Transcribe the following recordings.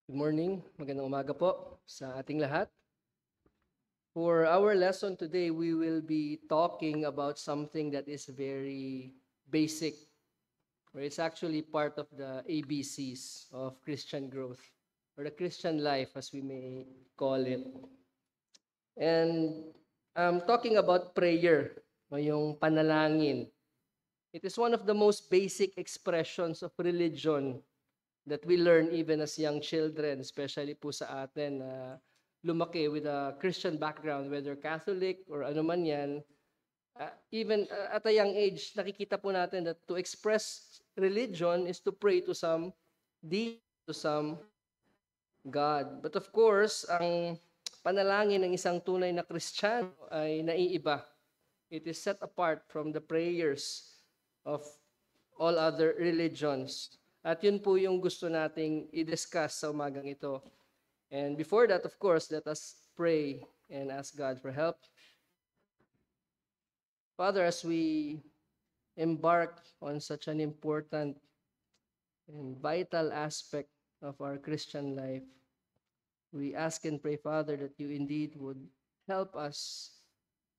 Good morning, magandang umaga po sa ating lahat. For our lesson today, we will be talking about something that is very basic, or it's actually part of the ABCs of Christian growth, or the Christian life as we may call it. And I'm talking about prayer, o yung panalangin. It is one of the most basic expressions of religion that we learn even as young children, especially po sa atin na lumaki with a Christian background, whether Catholic or ano man yan. Even at a young age, nakikita po natin that to express religion is to pray to some deity, to some God. But of course, ang panalangin ng isang tunay na Kristiyano ay naiiba. It is set apart from the prayers of all other religions. At yun po yung gusto nating i-discuss sa umagang ito. And before that, of course, let us pray and ask God for help. Father, as we embark on such an important and vital aspect of our Christian life, we ask and pray, Father, that you indeed would help us.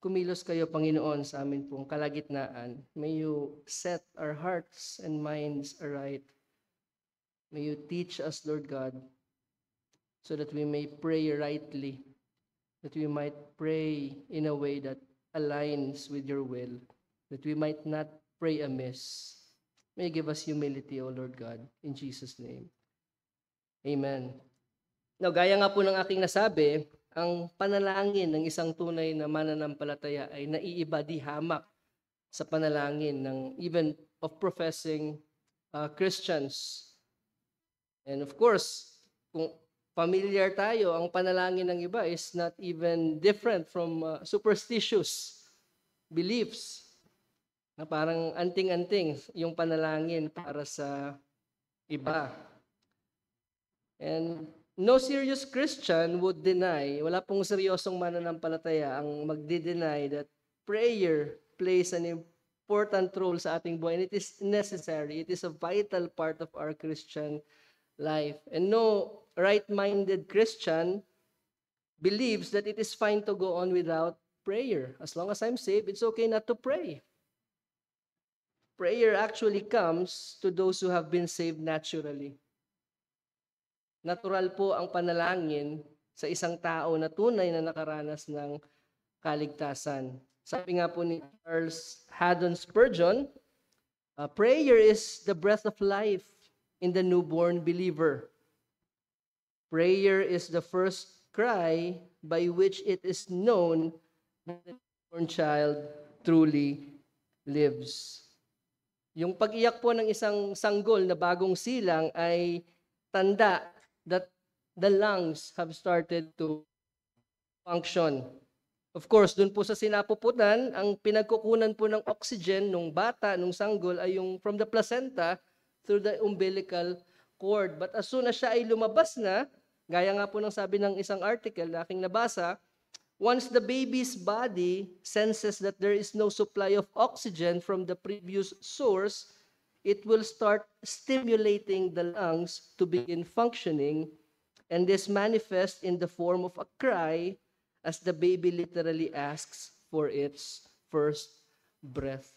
Kumilos kayo, Panginoon, sa amin pong kalagitnaan. May you set our hearts and minds aright. May you teach us, Lord God, so that we may pray rightly, that we might pray in a way that aligns with your will, that we might not pray amiss. May you give us humility, O Lord God, in Jesus' name. Amen. Now, gaya nga po ng aking nasabi, ang panalangin ng isang tunay na mananampalataya ay naiiba di hamak sa panalangin ng even of professing Christians. And of course, kung familiar tayo, ang panalangin ng iba is not even different from superstitious beliefs. Na parang anting-anting yung panalangin para sa iba. And no serious Christian would deny, wala pong seryosong mananampalataya ang magdi-deny that prayer plays an important role sa ating buhay. And it is necessary. It is a vital part of our Christian life. And no right-minded Christian believes that it is fine to go on without prayer. As long as I'm saved, it's okay not to pray. Prayer actually comes to those who have been saved naturally. Natural po ang panalangin sa isang tao na tunay na nakaranas ng kaligtasan. Sabi nga po ni Charles Haddon Spurgeon, prayer is the breath of life in the newborn believer. Prayer is the first cry by which it is known that the newborn child truly lives. Yung pag-iyak po ng isang sanggol na bagong silang ay tanda that the lungs have started to function. Of course, dun po sa sinapupunan, ang pinagkukunan po ng oxygen nung bata, nung sanggol, ay yung from the placenta through the umbilical cord. But as soon as siya ay lumabas na, gaya nga po ng sabi ng isang article na aking nabasa, once the baby's body senses that there is no supply of oxygen from the previous source, it will start stimulating the lungs to begin functioning, and this manifests in the form of a cry as the baby literally asks for its first breath.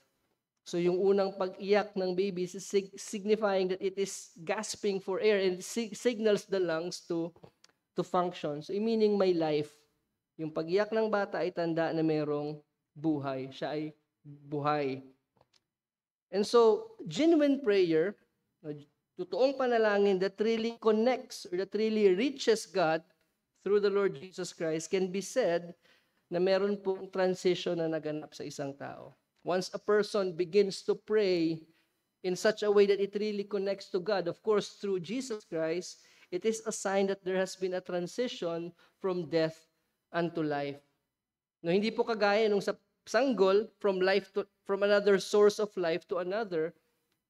So yung unang pag-iyak ng baby is signifying that it is gasping for air and signals the lungs to function. So meaning may life. Yung pag-iyak ng bata ay tanda na mayroong buhay. Siya ay buhay. And so, genuine prayer, totoong panalangin that really connects or that really reaches God through the Lord Jesus Christ can be said na meron pong transition na naganap sa isang tao. Once a person begins to pray in such a way that it really connects to God, of course, through Jesus Christ, it is a sign that there has been a transition from death unto life. No, hindi po kagaya nung sa sanggol from another source of life to another,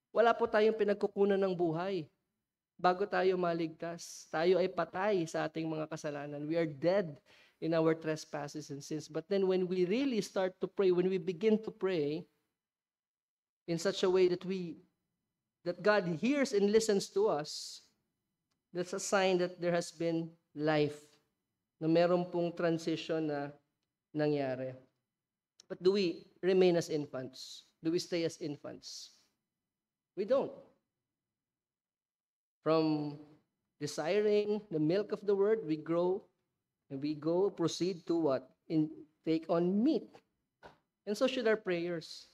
wala po tayong pinagkukunan ng buhay. Bago tayo maligtas, tayo ay patay sa ating mga kasalanan. We are dead in our trespasses and sins. But then when we really start to pray, when we begin to pray in such a way that God hears and listens to us, that's a sign that there has been life, na meron pong transition na nangyari. But do we remain as infants? Do we stay as infants? We don't. From desiring the milk of the word, we grow, and we proceed to what? Take on meat. And so should our prayers.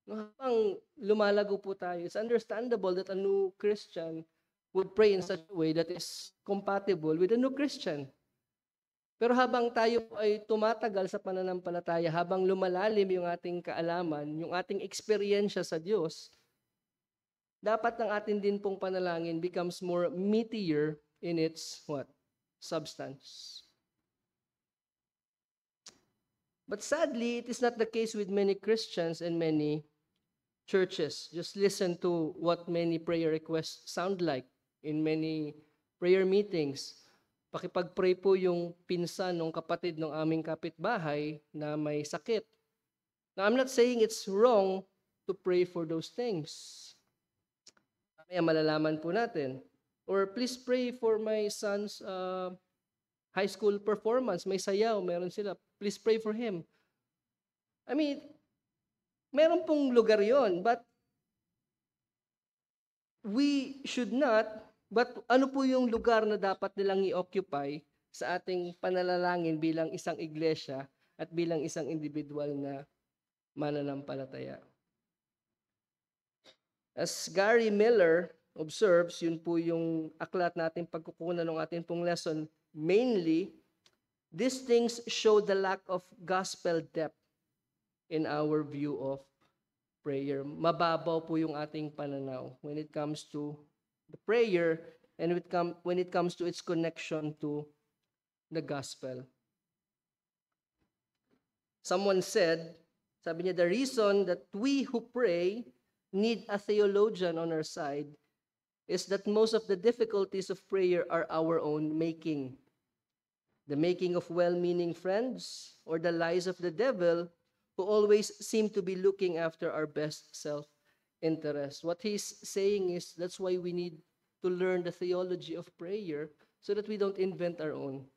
No, habang lumalago po tayo, it's understandable that a new Christian would pray in such a way that is compatible with a new Christian. Pero habang tayo ay tumatagal sa pananampalataya, habang lumalalim yung ating kaalaman, yung ating eksperyensya sa Diyos, dapat ang atin din pong panalangin becomes more meatier in its what? Substance. But sadly, it is not the case with many Christians and many churches. Just listen to what many prayer requests sound like in many prayer meetings. Pakipag-pray po yung pinsan ng kapatid ng aming kapitbahay na may sakit. Now, I'm not saying it's wrong to pray for those things. Kaya malalaman po natin. Or please pray for my son's high school performance. May sayaw, meron sila. Please pray for him. I mean, meron pong lugar yon, but we should not, but ano po yung lugar na dapat nilang i-occupy sa ating panalangin bilang isang iglesia at bilang isang individual na mananampalataya? As Gary Miller observes, yun po yung aklat natin pagkukunan ng ating pong lesson, mainly, these things show the lack of gospel depth in our view of prayer. Mababaw po yung ating pananaw when it comes to the prayer and when it comes to its connection to the gospel. Someone said, sabi niya, the reason that we who pray need a theologian on our side is that most of the difficulties of prayer are our own making. The making of well-meaning friends or the lies of the devil who always seem to be looking after our best self-interest. What he's saying is that's why we need to learn the theology of prayer so that we don't invent our own.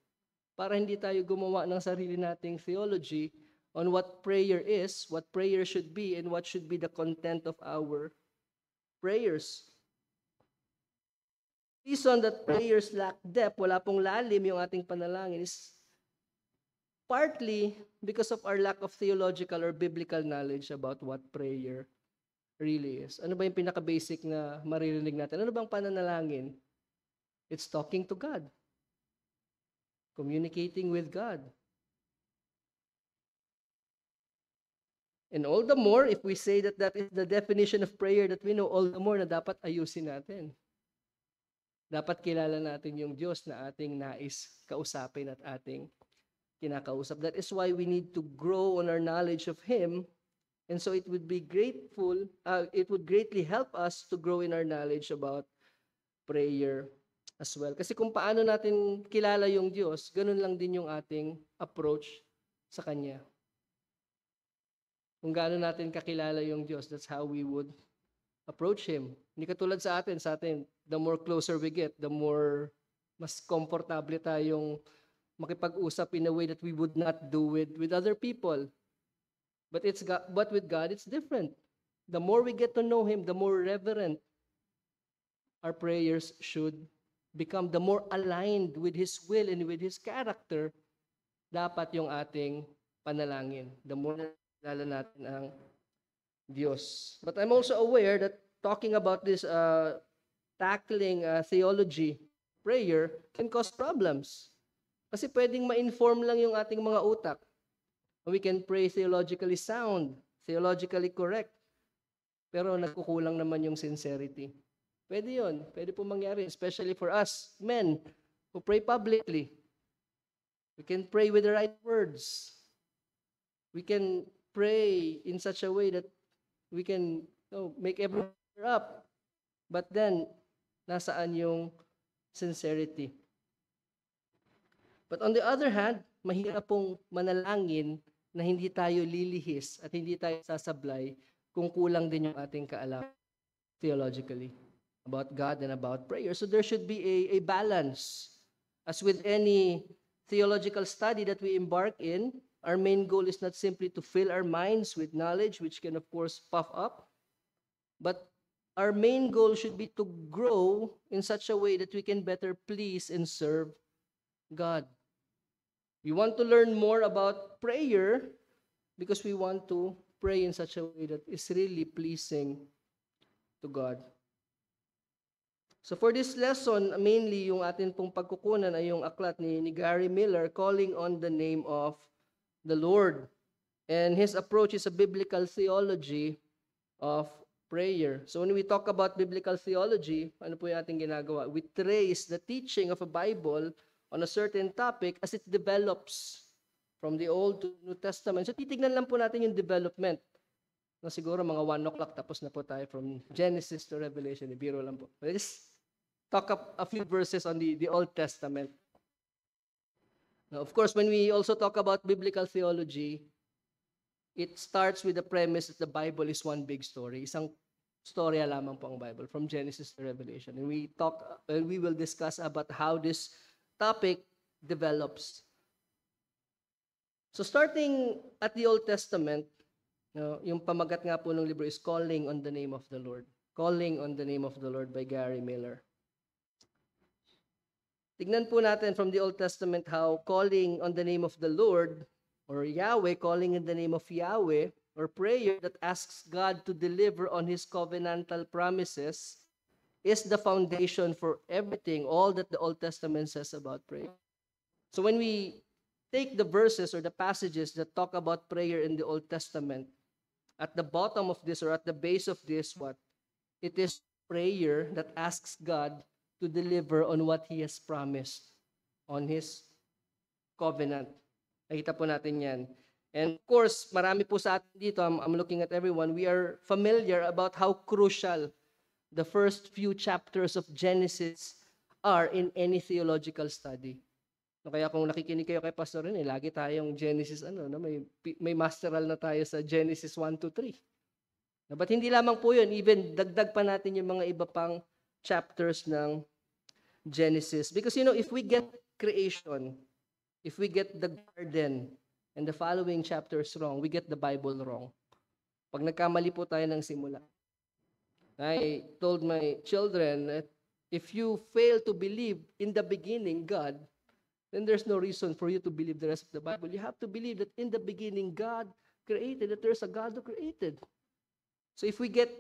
Para hindi tayo gumawa ng sarili nating theology on what prayer is, what prayer should be, and what should be the content of our prayers. The reason that prayers lack depth, wala pong lalim yung ating panalangin, is partly because of our lack of theological or biblical knowledge about what prayer really is. Ano ba yung pinaka-basic na maririnig natin? Ano bang pananalangin? It's talking to God. Communicating with God. And all the more, if we say that that is the definition of prayer that we know, all the more na dapat ayusin natin. Dapat kilala natin yung Diyos na ating nais kausapin at ating kinakausap. That is why we need to grow on our knowledge of Him. And so it would be it would greatly help us to grow in our knowledge about prayer as well. Kasi kung paano natin kilala yung Diyos, ganun lang din yung ating approach sa Kanya. Kung gaano natin kakilala yung Diyos, that's how we would approach Him. Hindi katulad sa atin, the more closer we get, the more mas komportable tayong makipag-usap in a way that we would not do with other people. But with God, it's different. The more we get to know Him, the more reverent our prayers should become. The more aligned with His will and with His character, dapat yung ating panalangin. The more nakilala natin ang Diyos. But I'm also aware that talking about this tackling theology, prayer, can cause problems. Kasi pwedeng ma-inform lang yung ating mga utak. We can pray theologically sound, theologically correct, pero nagkukulang naman yung sincerity. Pwede yun. Pwede po mangyari, especially for us, men, who pray publicly. We can pray with the right words. We can pray in such a way that we can make everyone up. But then, nasaan yung sincerity? But on the other hand, mahirap pong manalangin na hindi tayo lilihis at hindi tayo sasablay kung kulang din yung ating kaalaman theologically. about God and about prayer. So there should be a balance. As with any theological study that we embark in, our main goal is not simply to fill our minds with knowledge, which can, of course, puff up, but our main goal should be to grow in such a way that we can better please and serve God. We want to learn more about prayer because we want to pray in such a way that is really pleasing to God. So for this lesson, mainly yung atin pong pagkukunan ay yung aklat ni Gary Miller, Calling on the Name of the Lord. And his approach is a biblical theology of prayer. So when we talk about biblical theology, ano po yung ating ginagawa? We trace the teaching of a Bible on a certain topic as it develops from the Old to New Testament. So titignan lang po natin yung development. Na siguro mga 1 o'clock tapos na po tayo from Genesis to Revelation. Biro lang po. Let's talk a few verses on the Old Testament. Now, of course, when we also talk about biblical theology, it starts with the premise that the Bible is one big story. Isang storya lamang po ang Bible from Genesis to Revelation. And we will discuss about how this topic develops. So starting at the Old Testament, yung pamagat nga po ng libro is Calling on the Name of the Lord. Calling on the Name of the Lord by Gary Miller. Tignan po natin from the Old Testament how calling on the name of the Lord or Yahweh, calling in the name of Yahweh, or prayer that asks God to deliver on His covenantal promises is the foundation for everything, all that the Old Testament says about prayer. So when we take the verses or the passages that talk about prayer in the Old Testament, at the bottom of this or at the base of this, what? It is prayer that asks God to deliver on what He has promised on His covenant. Nakita po natin yan. And of course, marami po sa atin dito, I'm looking at everyone, we are familiar about how crucial the first few chapters of Genesis are in any theological study. Kaya kung nakikinig kayo kay Pastor Rene, lagi tayong Genesis, may masteral na tayo sa Genesis 1 to 3. But hindi lamang po yun, even dagdag pa natin yung mga iba pang chapters ng Genesis. Because if we get creation, if we get the garden and the following chapters wrong, we get the Bible wrong. Pag nagkamali po tayo ng simula. I told my children that if you fail to believe in the beginning God, then there's no reason for you to believe the rest of the Bible. You have to believe that in the beginning God created, that there's a God who created. So if we get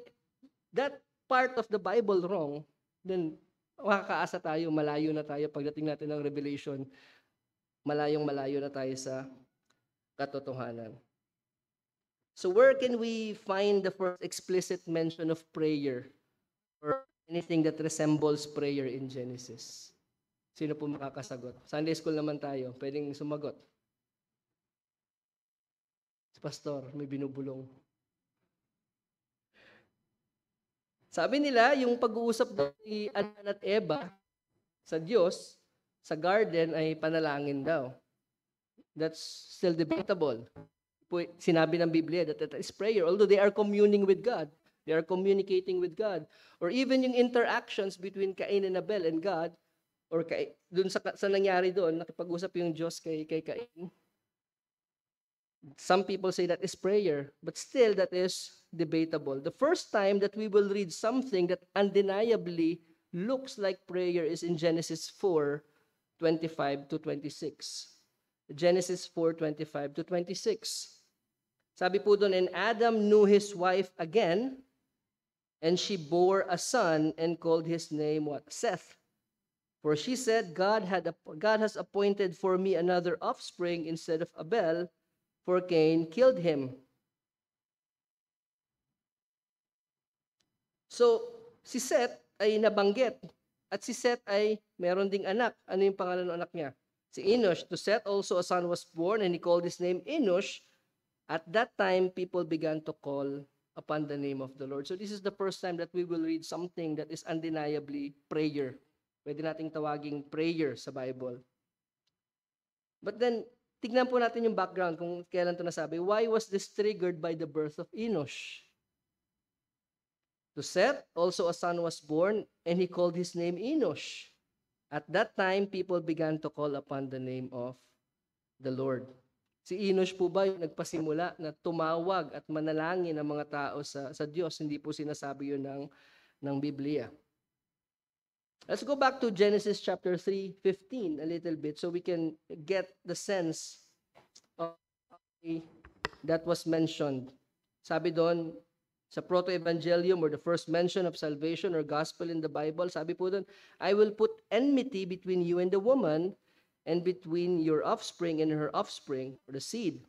that part of the Bible wrong, then makakaasa tayo, malayo na tayo pagdating natin ng Revelation, malayong-malayo na tayo sa katotohanan. So where can we find the first explicit mention of prayer or anything that resembles prayer in Genesis? Sino po makakasagot? Sunday school naman tayo. Pwedeng sumagot. Si Pastor, may binubulong. Sabi nila, yung pag-uusap ni Adan at Eva sa Diyos, sa garden ay panalangin daw. That's still debatable. Sinabi ng Biblia that is prayer. Although they are communing with God. They are communicating with God. Or even yung interactions between Cain and Abel and God, or dun sa nangyari doon, nakipag-usap yung Diyos kay Cain. Some people say that is prayer, but still that is debatable. The first time that we will read something that undeniably looks like prayer is in Genesis 4:25 to 26. Genesis 4:25 to 26. Sabi po doon, and Adam knew his wife again, and she bore a son and called his name what? Seth. For she said, God has appointed for me another offspring instead of Abel, for Cain killed him. So, si Seth ay nabanggit. At si Seth ay meron ding anak. Ano yung pangalan ng anak niya? Si Enosh. To Seth also a son was born, and he called his name Enosh. At that time, people began to call upon the name of the Lord. So this is the first time that we will read something that is undeniably prayer. Pwede nating tawaging prayer sa Bible. But then, tignan po natin yung background kung kailan ito nasabi. Why was this triggered by the birth of Enosh? To Seth, also a son was born, and he called his name Enosh. At that time, people began to call upon the name of the Lord. Si Enosh po ba yung nagpasimula na tumawag at manalangin ang mga tao sa Diyos? Hindi po sinasabi yun ng Biblia. Let's go back to Genesis chapter 3:15 a little bit so we can get the sense of that was mentioned. Sabi doon, sa proto-evangelium or the first mention of salvation or gospel in the Bible, sabi po doon, I will put enmity between you and the woman and between your offspring and her offspring, or the seed.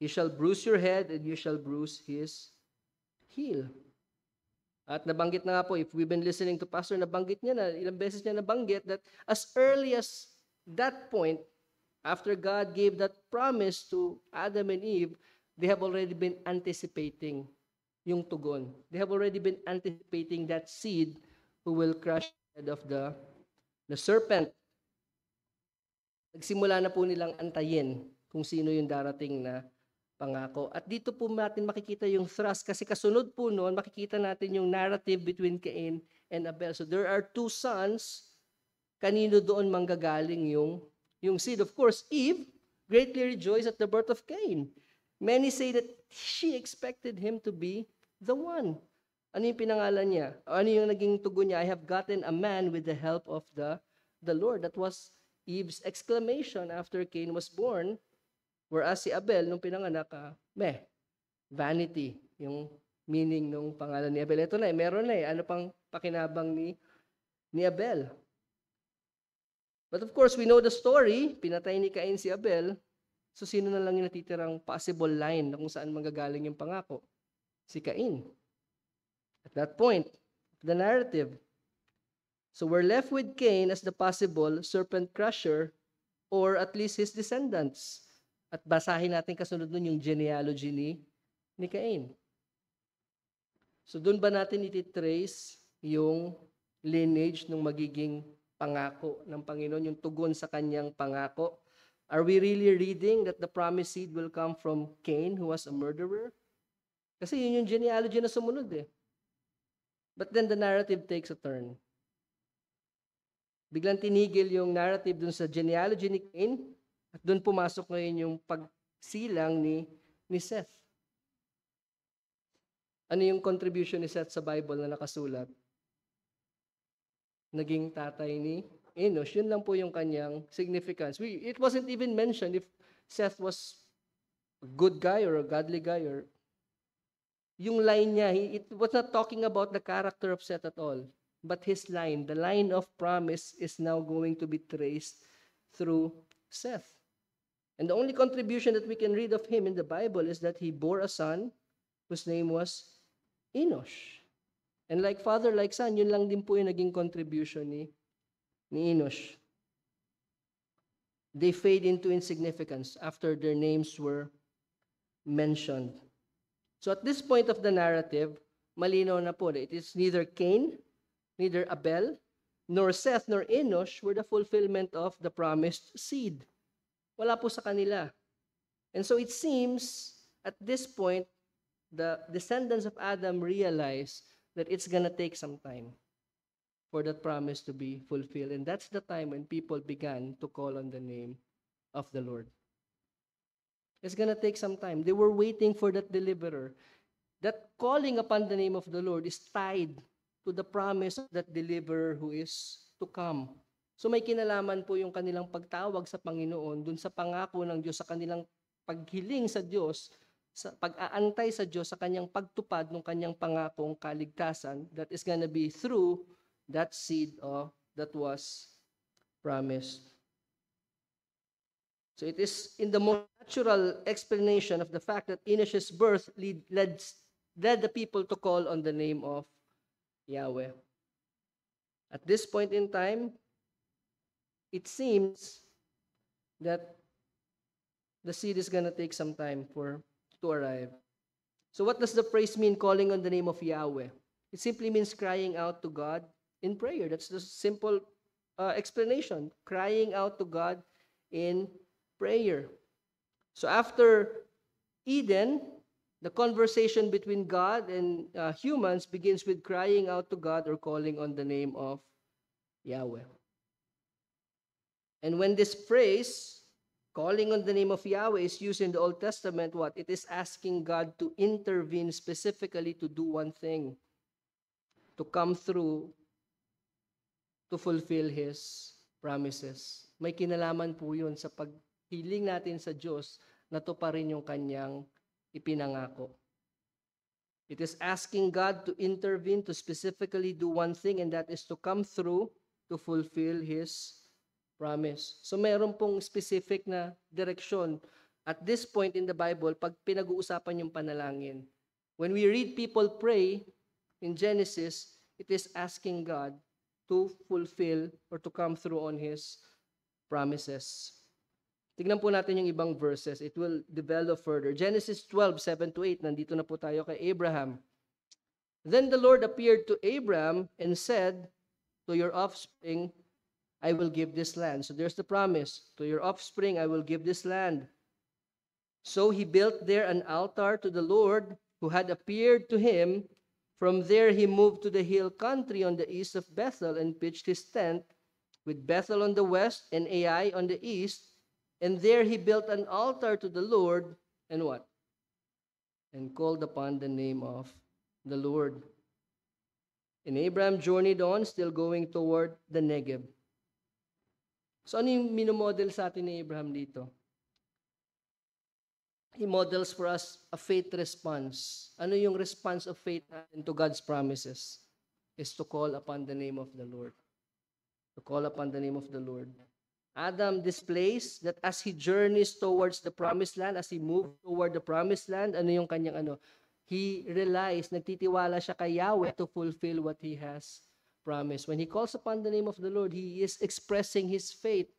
He shall bruise your head and you shall bruise his heel. At nabanggit na nga po, if we've been listening to Pastor, nabanggit niya na, ilang beses niya nabanggit that as early as that point, after God gave that promise to Adam and Eve, they have already been anticipating yung tugon. They have already been anticipating that seed who will crush the head of the serpent. Nagsimula na po nilang antayin kung sino yung darating na pangako. At dito po natin makikita yung thrust kasi kasunod po noon, makikita natin yung narrative between Cain and Abel. So there are two sons, kanino doon manggagaling yung seed. Of course, Eve greatly rejoiced at the birth of Cain. Many say that she expected him to be the one. Ano yung pinangalan niya? Ano yung naging tugon niya? I have gotten a man with the help of the Lord. That was Eve's exclamation after Cain was born. Whereas si Abel, nung pinanganak, vanity, yung meaning ng pangalan ni Abel. Ito na meron na Ano pang pakinabang ni Abel? But of course, we know the story. Pinatay ni Cain si Abel. So sino na lang yung natitirang possible line na kung saan manggagaling yung pangako? Si Cain. At that point, the narrative. So we're left with Cain as the possible serpent crusher or at least his descendants. At basahin natin kasunod nun yung genealogy ni Cain. So doon ba natin ititrace yung lineage ng magiging pangako ng Panginoon, yung tugon sa kanyang pangako? Are we really reading that the promised seed will come from Cain, who was a murderer? Kasi yun yung genealogy na sumunod But then the narrative takes a turn. Biglang tinigil yung narrative dun sa genealogy ni Cain at dun pumasok ngayon yung pagsilang ni Seth. Ano yung contribution ni Seth sa Bible na nakasulat? Naging tatay ni Enosh. Yun lang po yung kanyang significance. It wasn't even mentioned if Seth was a good guy or a godly guy or yung line niya, it was not talking about the character of Seth at all. But his line, the line of promise is now going to be traced through Seth. And the only contribution that we can read of him in the Bible is that he bore a son whose name was Enosh. And like father, like son, yun lang din po yung naging contribution ni Enosh. They fade into insignificance after their names were mentioned. So at this point of the narrative, malinaw na po. It is neither Cain, neither Abel, nor Seth, nor Enosh were the fulfillment of the promised seed. Wala po sa kanila. And so it seems, at this point, the descendants of Adam realize that it's gonna take some time for that promise to be fulfilled. And that's the time when people began to call on the name of the Lord. It's gonna take some time. They were waiting for that deliverer. That calling upon the name of the Lord is tied to the promise of that deliverer who is to come. So may kinalaman po yung kanilang pagtawag sa Panginoon dun sa pangako ng Diyos, sa kanilang paghiling sa Diyos, sa pag-aantay sa Diyos, sa kanyang pagtupad ng kanyang pangakong kaligtasan that is gonna be through that seed that was promised. So it is in the most natural explanation of the fact that Enosh's birth led the people to call on the name of Yahweh. At this point in time, it seems that the seed is going to take some time to arrive. So what does the phrase mean, calling on the name of Yahweh? It simply means crying out to God in prayer. That's the simple explanation. Crying out to God in prayer. So after Eden, The conversation between God and humans begins with crying out to God or calling on the name of Yahweh. And when this phrase, calling on the name of Yahweh, is used in the Old Testament, what? It is asking God to intervene specifically to do one thing, to come through, to fulfill His promises. May kinalaman po yun sa paghiling natin sa Diyos na to pa rin yung Kanyang ipinangako. It is asking God to intervene, to specifically do one thing, and that is to come through to fulfill His promise. So meron pong specific na direksyon at this point in the Bible pag pinag-uusapan yung panalangin. When we read people pray in Genesis, it is asking God to fulfill or to come through on His promises. Tignan po natin yung ibang verses. It will develop further. Genesis 12:7-8, nandito na po tayo kay Abraham. Then the Lord appeared to Abraham and said, to your offspring, I will give this land. So there's the promise. To your offspring, I will give this land. So he built there an altar to the Lord who had appeared to him. From there he moved to the hill country on the east of Bethel and pitched his tent with Bethel on the west and Ai on the east. And there he built an altar to the Lord and what? And called upon the name of the Lord. And Abraham journeyed on, still going toward the Negev. So ano yung minomodel sa atin ni Abraham dito? He models for us a faith response. Ano yung response of faith to God's promises? Is to call upon the name of the Lord. To call upon the name of the Lord. Adam displays that as he journeys towards the promised land, as he moves toward the promised land, ano yung kanyang ano? He relies, nagtitiwala siya kay Yahweh to fulfill what he has promised. When he calls upon the name of the Lord, he is expressing his faith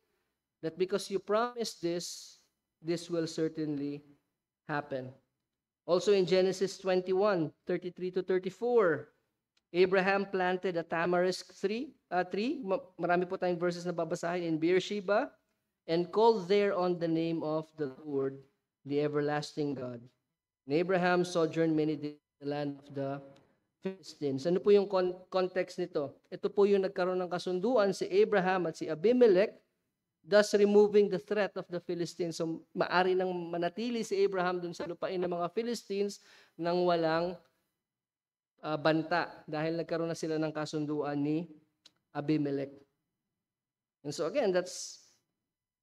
that because you promised this, this will certainly happen. Also in Genesis 21:33-34, Abraham planted a tamarisk tree. Marami po tayong verses na babasahin in Beersheba, and called there on the name of the Lord, the everlasting God. And Abraham sojourned many days in the land of the Philistines. Ano po yung context nito? Ito po yung nagkaroon ng kasunduan si Abraham at si Abimelech, thus removing the threat of the Philistines. So maari nang manatili si Abraham dun sa lupain ng mga Philistines nang walang banta dahil nagkaroon na sila ng kasunduan ni Abimelech. And so again, that's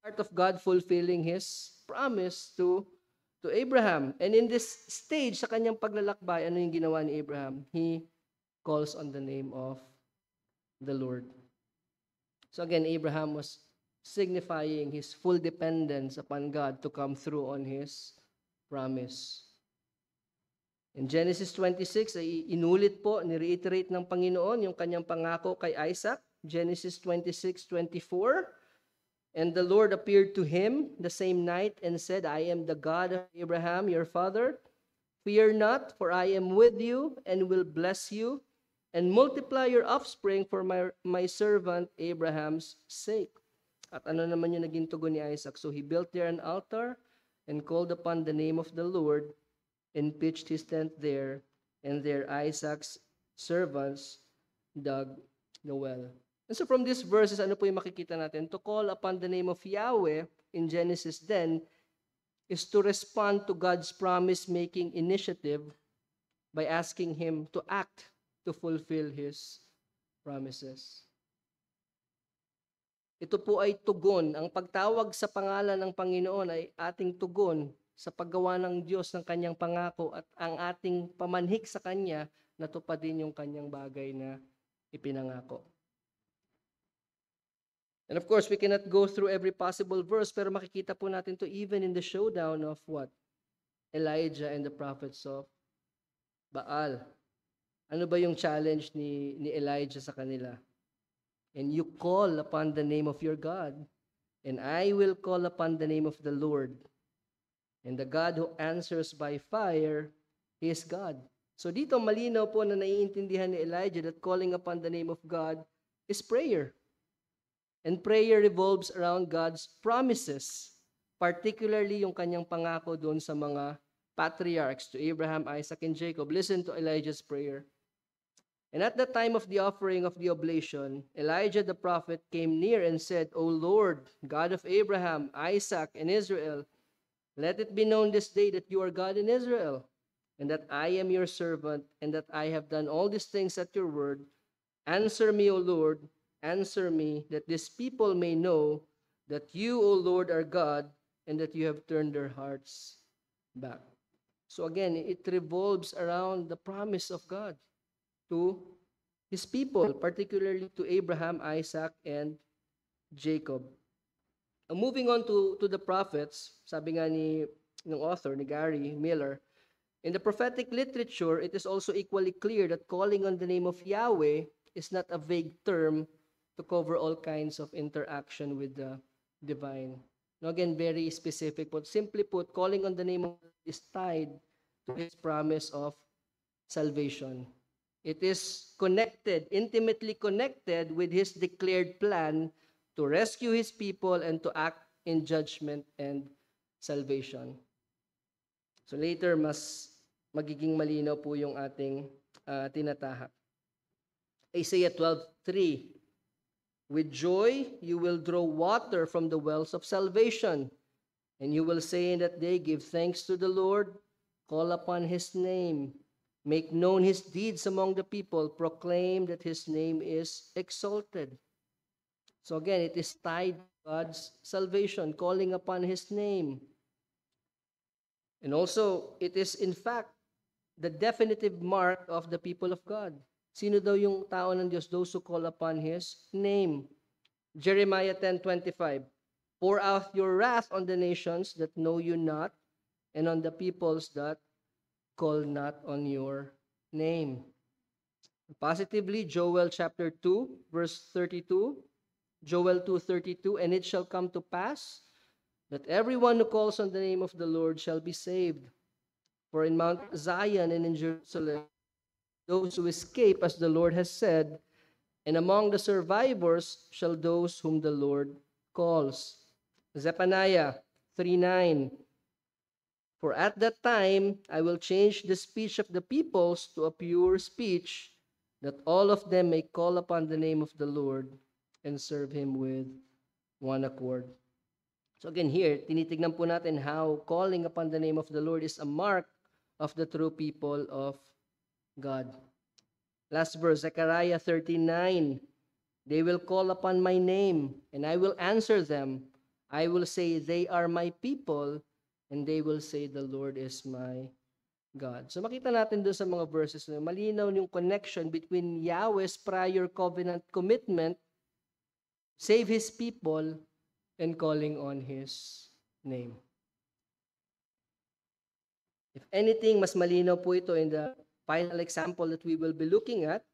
part of God fulfilling His promise to Abraham. And in this stage, sa kanyang paglalakbay, ano yung ginawa ni Abraham? He calls on the name of the Lord. So again, Abraham was signifying his full dependence upon God to come through on His promise. In Genesis 26, ay inulit po, nireiterate ng Panginoon yung kanyang pangako kay Isaac. Genesis 26:24, and the Lord appeared to him the same night and said, I am the God of Abraham, your father. Fear not, for I am with you and will bless you and multiply your offspring for my servant Abraham's sake. At ano naman yung naging tugon ni Isaac? So he built there an altar and called upon the name of the Lord and pitched his tent there, and there Isaac's servants dug the well. And so from these verses, ano po yung makikita natin? To call upon the name of Yahweh in Genesis then is to respond to God's promise-making initiative by asking Him to act to fulfill His promises. Ito po ay tugon. Ang pagtawag sa pangalan ng Panginoon ay ating tugon sa paggawa ng Diyos ng kanyang pangako at ang ating pamanhik sa Kanya, natupadin yung kanyang bagay na ipinangako. And of course, we cannot go through every possible verse, pero makikita po natin to even in the showdown of what? Elijah and the prophets of Baal. Ano ba yung challenge ni Elijah sa kanila? And you call upon the name of your God, and I will call upon the name of the Lord. And the God who answers by fire, He is God. So dito malinaw po na naiintindihan ni Elijah that calling upon the name of God is prayer. And prayer revolves around God's promises, particularly yung kanyang pangako doon sa mga patriarchs, to Abraham, Isaac, and Jacob. Listen to Elijah's prayer. And at the time of the offering of the oblation, Elijah the prophet came near and said, O Lord, God of Abraham, Isaac, and Israel, let it be known this day that you are God in Israel, and that I am your servant, and that I have done all these things at your word. Answer me, O Lord, answer me, that this people may know that you, O Lord, are God, and that you have turned their hearts back. So again, it revolves around the promise of God to his people, particularly to Abraham, Isaac, and Jacob. Moving on to the prophets, sabi nga ng author, ni Gary Miller, in the prophetic literature, it is also equally clear that calling on the name of Yahweh is not a vague term to cover all kinds of interaction with the divine. Now again, very specific, but simply put, calling on the name of God is tied to his promise of salvation. It is connected, intimately connected with his declared plan to rescue his people and to act in judgment and salvation. So later, mas magiging malinaw po yung ating tinatahak. Isaiah 12:3, with joy you will draw water from the wells of salvation, and you will say in that day, give thanks to the Lord, call upon his name, make known his deeds among the people, proclaim that his name is exalted. So again, it is tied to God's salvation, calling upon his name. And also, it is in fact the definitive mark of the people of God. Sino daw yung tao ng Diyos? Those who call upon his name. Jeremiah 10:25, pour out your wrath on the nations that know you not, and on the peoples that call not on your name. Positively, Joel chapter 2, verse 32, Joel 2:32, and it shall come to pass that everyone who calls on the name of the Lord shall be saved. For in Mount Zion and in Jerusalem, those who escape, as the Lord has said, and among the survivors shall those whom the Lord calls. Zephaniah 3:9, for at that time I will change the speech of the peoples to a pure speech, that all of them may call upon the name of the Lord and serve him with one accord. So again here, tinitignan po natin how calling upon the name of the Lord is a mark of the true people of God. Last verse, Zechariah 13:9, they will call upon my name, and I will answer them. I will say, they are my people, and they will say, the Lord is my God. So makita natin doon sa mga verses na malinaw yung connection between Yahweh's prior covenant commitment, save his people, and calling on his name. If anything, mas malinaw po ito in the final example that we will be looking at,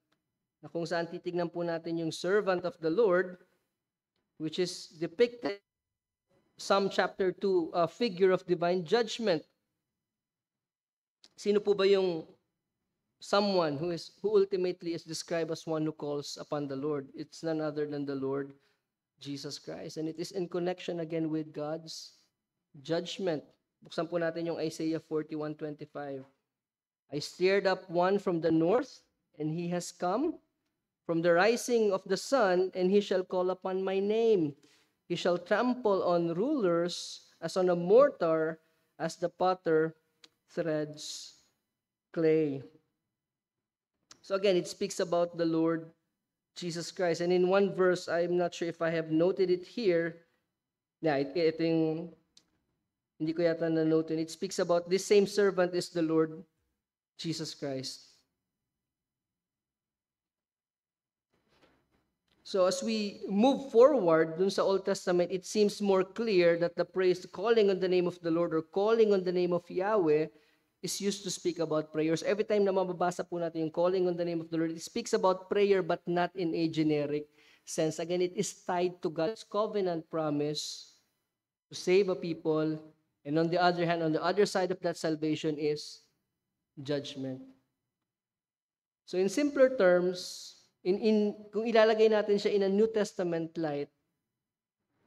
na kung saan titignan po natin yung servant of the Lord, which is depicted Psalm chapter 2, a figure of divine judgment. Sino po ba yung someone who ultimately is described as one who calls upon the Lord? It's none other than the Lord Jesus Christ. And it is in connection again with God's judgment. Buksan po natin yung Isaiah 41:25. I stirred up one from the north, and he has come. From the rising of the sun, and he shall call upon my name. He shall trample on rulers as on a mortar, as the potter threads clay. So again, it speaks about the Lord Jesus Christ. And in one verse, I'm not sure if I have noted it here. Ito yung, hindi ko yata na-note. It speaks about this same servant is the Lord Jesus Christ. So as we move forward dun sa Old Testament, it seems more clear that the phrase calling on the name of the Lord or calling on the name of Yahweh is used to speak about prayers. Every time na mababasa po natin yung calling on the name of the Lord, it speaks about prayer but not in a generic sense. Again, it is tied to God's covenant promise to save a people. And on the other hand, on the other side of that salvation is judgment. So in simpler terms, kung ilalagay natin siya in a New Testament light,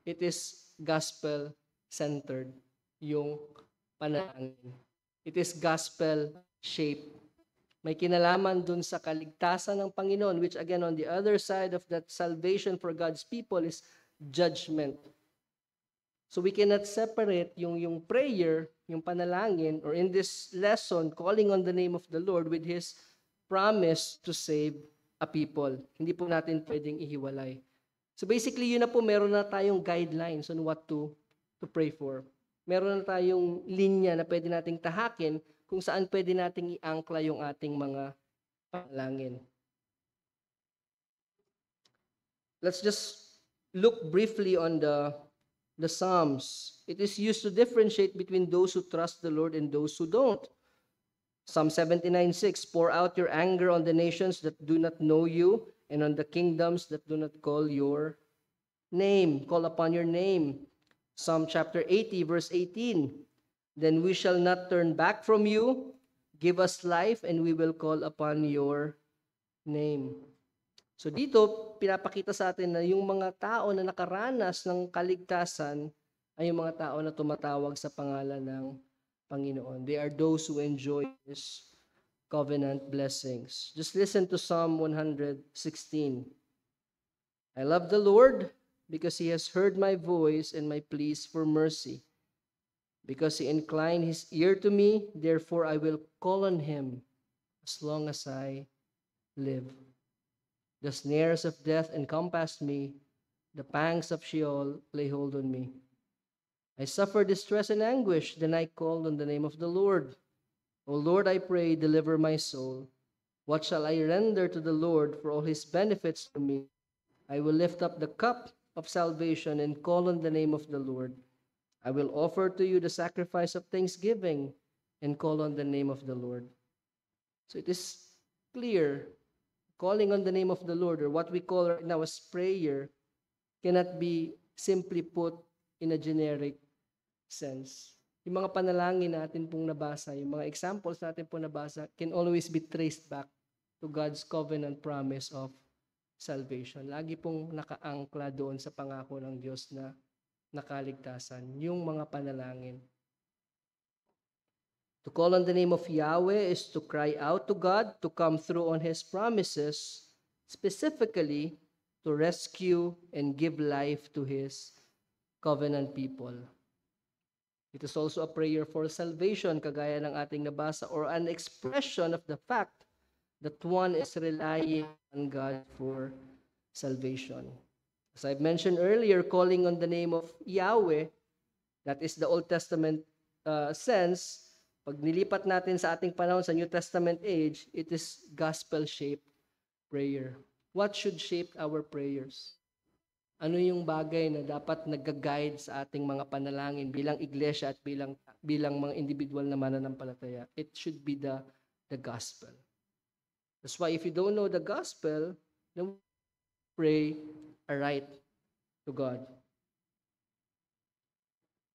it is gospel-centered yung panalangin. It is gospel shape. May kinalaman dun sa kaligtasan ng Panginoon, which again, on the other side of that salvation for God's people is judgment. So we cannot separate yung prayer, yung panalangin, or in this lesson, calling on the name of the Lord with His promise to save a people. Hindi po natin pwedeng ihiwalay. So basically, yun na po, meron na tayong guidelines on what to pray for. Meron na tayong linya na pwede nating tahakin kung saan pwede nating iangkla yung ating mga panalangin. Let's just look briefly on the Psalms. It is used to differentiate between those who trust the Lord and those who don't. Psalm 79:6, pour out your anger on the nations that do not know you and on the kingdoms that do not call your name, call upon your name. Psalm chapter 80, verse 18, then we shall not turn back from you. Give us life and we will call upon your name. So dito, pinapakita sa atin na yung mga tao na nakaranas ng kaligtasan ay yung mga tao na tumatawag sa pangalan ng Panginoon. They are those who enjoy His covenant blessings. Just listen to Psalm 116. I love the Lord because He has heard my voice and my pleas for mercy. Because He inclined His ear to me, therefore I will call on Him as long as I live. The snares of death encompassed me, the pangs of Sheol lay hold on me. I suffered distress and anguish, then I called on the name of the Lord. O Lord, I pray, deliver my soul. What shall I render to the Lord for all His benefits to me? I will lift up the cup of salvation and call on the name of the Lord. I will offer to you the sacrifice of thanksgiving and call on the name of the Lord. So it is clear, calling on the name of the Lord, or what we call right now as prayer, cannot be simply put in a generic sense. Yung mga panalangin natin pong nabasa, yung mga examples natin pong nabasa, can always be traced back to God's covenant promise of salvation. Lagi pong nakaangkla doon sa pangako ng Diyos na nakaligtasan, yung mga panalangin. To call on the name of Yahweh is to cry out to God to come through on His promises, specifically to rescue and give life to His covenant people. It is also a prayer for salvation, kagaya ng ating nabasa, or an expression of the fact that one is relying on God for salvation. As I've mentioned earlier, calling on the name of Yahweh, that is the Old Testament sense. Pag nilipat natin sa ating panahon sa New Testament age, it is gospel-shaped prayer. What should shape our prayers? Ano yung bagay na dapat nag-guide sa ating mga panalangin bilang iglesia at bilang mga individual na mananampalataya? It should be the gospel. That's why if you don't know the gospel, then pray aright to God.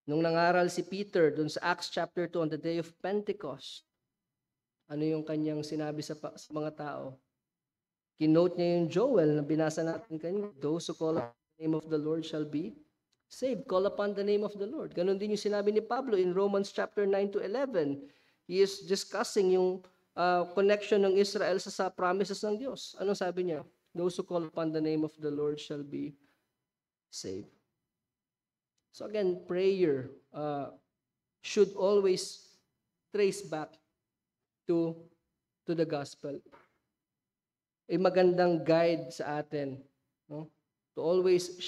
Nung nangaral si Peter dun sa Acts chapter 2 on the day of Pentecost, ano yung kanyang sinabi sa mga tao? Kinote niya yung Joel na binasa natin kanina. Those who call upon the name of the Lord shall be saved. Call upon the name of the Lord. Ganon din yung sinabi ni Pablo in Romans chapter 9 to 11. He is discussing yung connection ng Israel sa promises ng Diyos. Anong sabi niya? Those who call upon the name of the Lord shall be saved. So again, prayer should always trace back to the gospel. A magandang guide sa atin, no? To always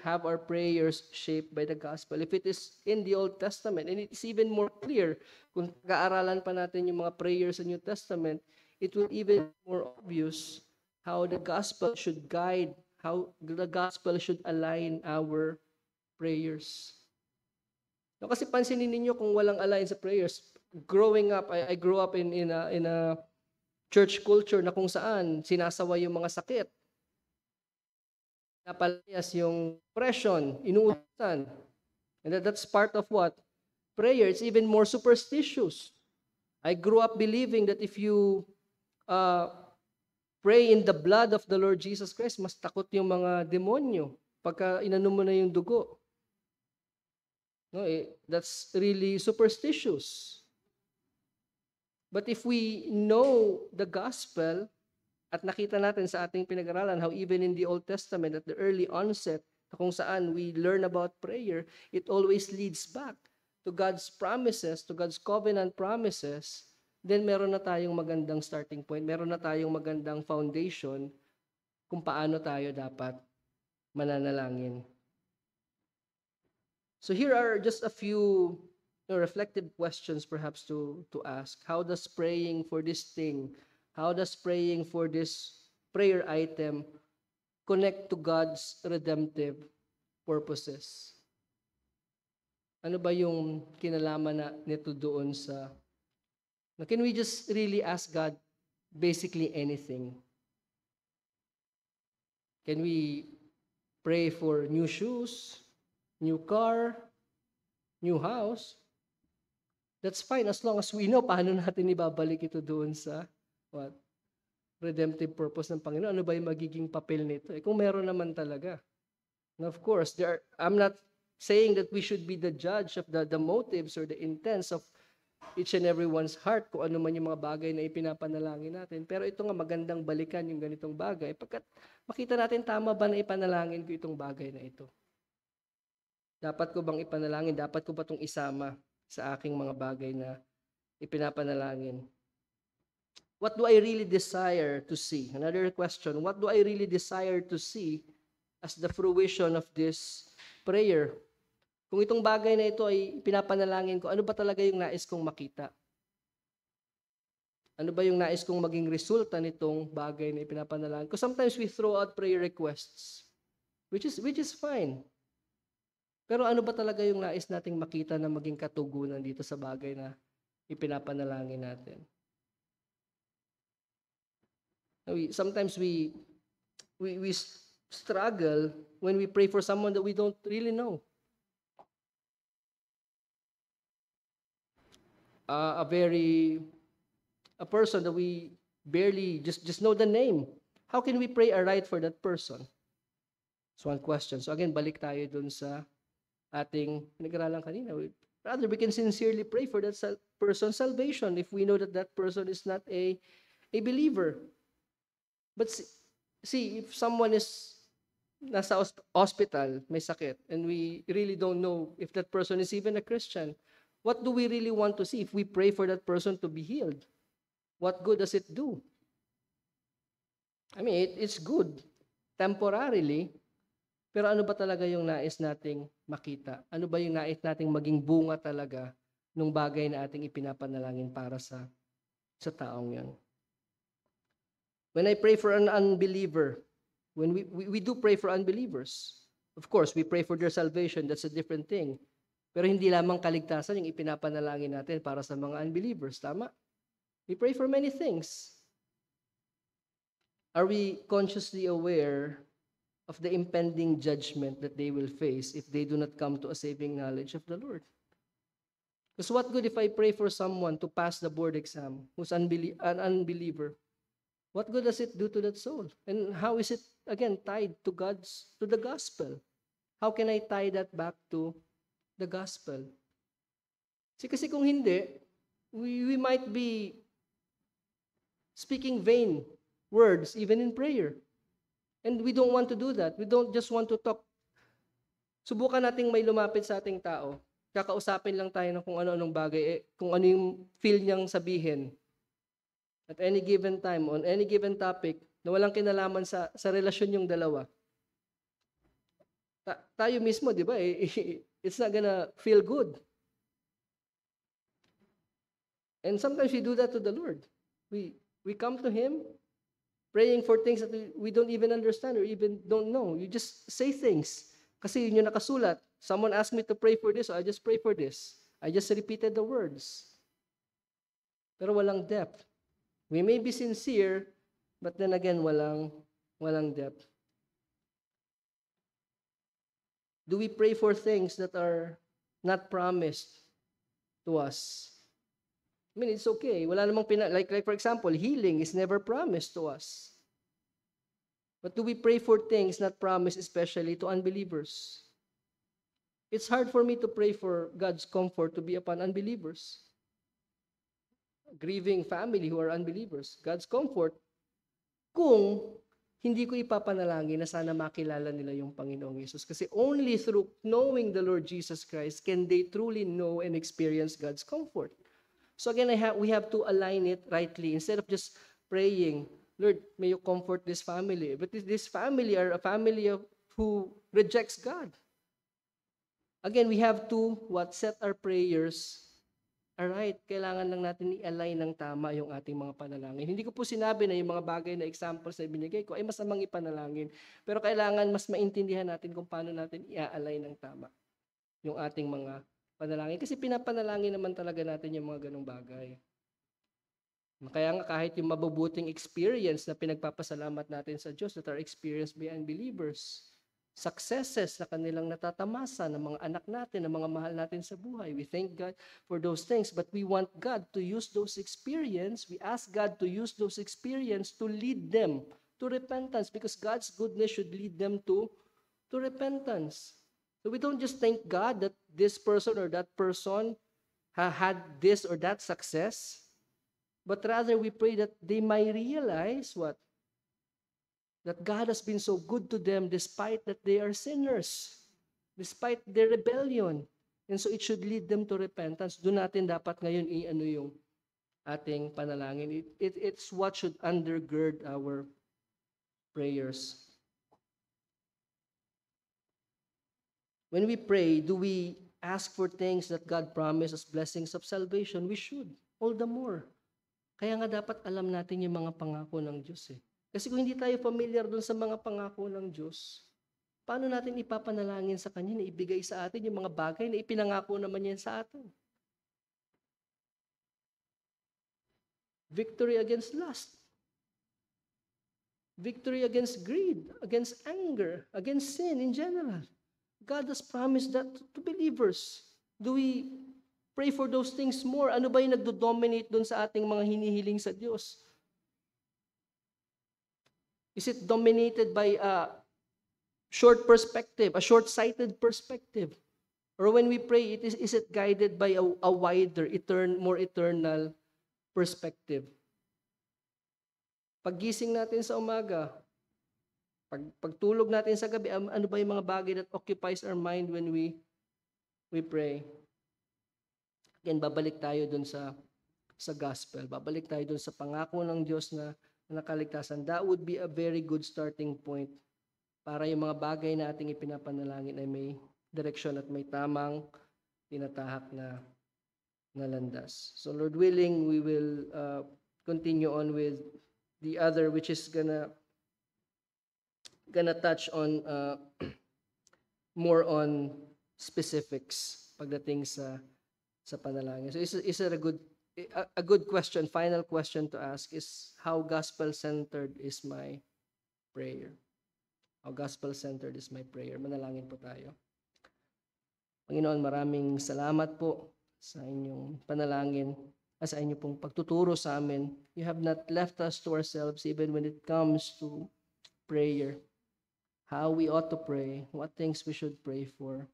have our prayers shaped by the gospel. If it is in the Old Testament, and it is even more clear, kung pag-aaralan pa natin yung mga prayers sa New Testament, it will even be more obvious how the gospel should guide, how the gospel should align our prayers. No, kasi pansinin ninyo kung walang align sa prayers. Growing up, I grew up in a church culture na kung saan sinasaway yung mga sakit. Napalayas yung depression, inuutan. And that's part of what? Prayer. It's even more superstitious. I grew up believing that if you pray in the blood of the Lord Jesus Christ, mas takot yung mga demonyo pagka inanom mo na yung dugo. No, that's really superstitious. But if we know the gospel, at nakita natin sa ating pinag-aralan how even in the Old Testament at the early onset, kung saan we learn about prayer, it always leads back to God's promises, to God's covenant promises, then meron na tayong magandang starting point, meron na tayong magandang foundation kung paano tayo dapat mananalangin. So here are just a few reflective questions perhaps to ask. How does praying for this thing, how does praying for this prayer item connect to God's redemptive purposes? Ano ba yung kinalaman nito doon sa... Can we just really ask God basically anything? Can we pray for new shoes, new car, new house? That's fine as long as we know paano natin ibabalik ito doon sa redemptive purpose ng Panginoon. Ano ba yung magiging papel nito? Kung meron naman talaga. And of course, I'm not saying that we should be the judge of the motives or the intents of each and everyone's heart kung ano man yung mga bagay na ipinapanalangin natin. Pero ito nga magandang balikan yung ganitong bagay pagkat makita natin tama ba na ipanalangin ko itong bagay na ito. Dapat ko bang ipanalangin? Dapat ko ba itong isama sa aking mga bagay na ipinapanalangin? What do I really desire to see? Another question, what do I really desire to see as the fruition of this prayer? Kung itong bagay na ito ay pinapanalangin ko, ano ba talaga yung nais kong makita? Ano ba yung nais kong maging resulta nitong bagay na ipinapanalangin ko? Sometimes we throw out prayer requests, which is fine. Pero ano ba talaga yung nais nating makita na maging katugunan dito sa bagay na ipinapanalangin natin? Sometimes we struggle when we pray for someone that we don't really know. A person that we barely just know the name. How can we pray aright for that person? That's one question. So again, balik tayo dun sa ating pinag-aralan kanina. Rather, we can sincerely pray for that person's salvation if we know that that person is not a believer. But see, if someone is nasa hospital, may sakit, and we really don't know if that person is even a Christian, what do we really want to see if we pray for that person to be healed? What good does it do? I mean, it's good temporarily, pero ano ba talaga yung nais nating makita? Ano ba yung nais nating maging bunga talaga nung bagay na ating ipinapanalangin para sa taong yon? When I pray for an unbeliever, when we do pray for unbelievers, of course, we pray for their salvation, that's a different thing. Pero hindi lamang kaligtasan yung ipinapanalangin natin para sa mga unbelievers, tama? We pray for many things. Are we consciously aware of the impending judgment that they will face if they do not come to a saving knowledge of the Lord? Because what good if I pray for someone to pass the board exam who's an unbeliever? What good does it do to that soul? And how is it, again, tied to the gospel? How can I tie that back to the gospel? Kasi kung hindi, we might be speaking vain words even in prayer. And we don't want to do that. We don't just want to talk. Subukan nating may lumapit sa ating tao. Kakausapin lang tayo ng kung ano-anong bagay, kung ano yung feel niyang sabihin. At any given time, on any given topic, na walang kinalaman sa relasyon yung dalawa. Tayo mismo, di ba, it's not gonna feel good. And sometimes we do that to the Lord. We come to Him praying for things that we don't even understand or even don't know. You just say things. Kasi yun yung nakasulat. Someone asked me to pray for this, so I just pray for this. I just repeated the words. Pero walang depth. We may be sincere, but then again, walang depth. Do we pray for things that are not promised to us? I mean, it's okay. Wala namang like for example, healing is never promised to us. But do we pray for things not promised, especially to unbelievers? It's hard for me to pray for God's comfort to be upon unbelievers. grieving family who are unbelievers. God's comfort kung hindi ko ipapanalangin na sana makilala nila yung Panginoong Yesus. Kasi only through knowing the Lord Jesus Christ can they truly know and experience God's comfort. So again, we have to align it rightly. Instead of just praying, Lord, may you comfort this family. But this family are a family who rejects God. Again, we have to set our prayers. Alright, kailangan lang natin i-align ng tama yung ating mga panalangin. Hindi ko po sinabi na yung mga bagay na examples na binigay ko ay masamang ipanalangin. Pero kailangan mas maintindihan natin kung paano natin i-align ng tama yung ating mga panalangin. Kasi pinapanalangin naman talaga natin yung mga ganong bagay. Kaya nga kahit yung mabubuting experience na pinagpapasalamat natin sa Diyos that are experienced by unbelievers, successes na kanilang natatamasa ng mga anak natin, ng mga mahal natin sa buhay. We thank God for those things, but we want God to use those experience. We ask God to use those experience to lead them to repentance because God's goodness should lead them to repentance. So we don't just thank God that this person or that person had this or that success, but rather we pray that they might realize what? That God has been so good to them despite that they are sinners, despite their rebellion. And so it should lead them to repentance. Doon natin dapat ngayon i-ano yung ating panalangin. It's what should undergird our prayers. When we pray, do we ask for things that God promised as blessings of salvation? We should, all the more. Kaya nga dapat alam natin yung mga pangako ng Diyos eh. Kasi kung hindi tayo familiar dun sa mga pangako ng Diyos, paano natin ipapanalangin sa Kanya na ibigay sa atin yung mga bagay na ipinangako naman yan sa atin? Victory against lust. Victory against greed, against anger, against sin in general. God has promised that to believers. Do we pray for those things more? Ano ba yung nagdo-dominate dun sa ating mga hinihiling sa Diyos? Is it dominated by a short perspective, a short-sighted perspective? Or when we pray, is it guided by a wider, more eternal perspective? Paggising natin sa umaga, pagtulog natin sa gabi, ano ba yung mga bagay that occupies our mind when we pray? Again, babalik tayo dun sa gospel. Babalik tayo dun sa pangako ng Diyos na nakaligtasan. That would be a very good starting point para yung mga bagay na ating ipinapanalangin ay may direksyon at may tamang tinatahak na landas. So Lord willing, we will continue on with the other, which is gonna touch on more on specifics pagdating sa panalangin. So is it a good question, final question to ask is, how gospel-centered is my prayer? How gospel-centered is my prayer? Manalangin po tayo. Panginoon, maraming salamat po sa inyong panalangin, sa inyong pong pagtuturo sa amin. You have not left us to ourselves even when it comes to prayer. How we ought to pray, what things we should pray for.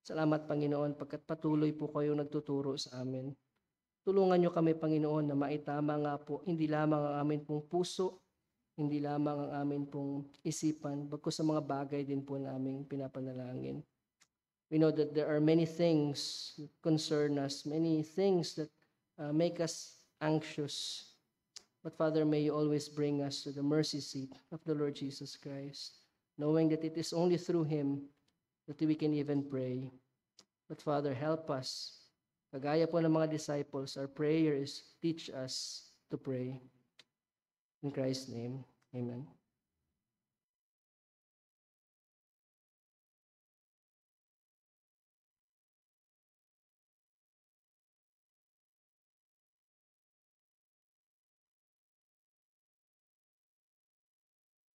Salamat, Panginoon, pagkat patuloy po kayong nagtuturo sa amin. Tulungan niyo kami, Panginoon, na maitama nga po, hindi lamang ang amin pong puso, hindi lamang ang amin pong isipan, bagkus sa mga bagay din po naming pinapanalangin. We know that there are many things that concern us, many things that make us anxious. But Father, may you always bring us to the mercy seat of the Lord Jesus Christ, knowing that it is only through Him that we can even pray. But Father, help us. Kagaya po ng mga disciples, our prayer is teach us to pray. In Christ's name, amen.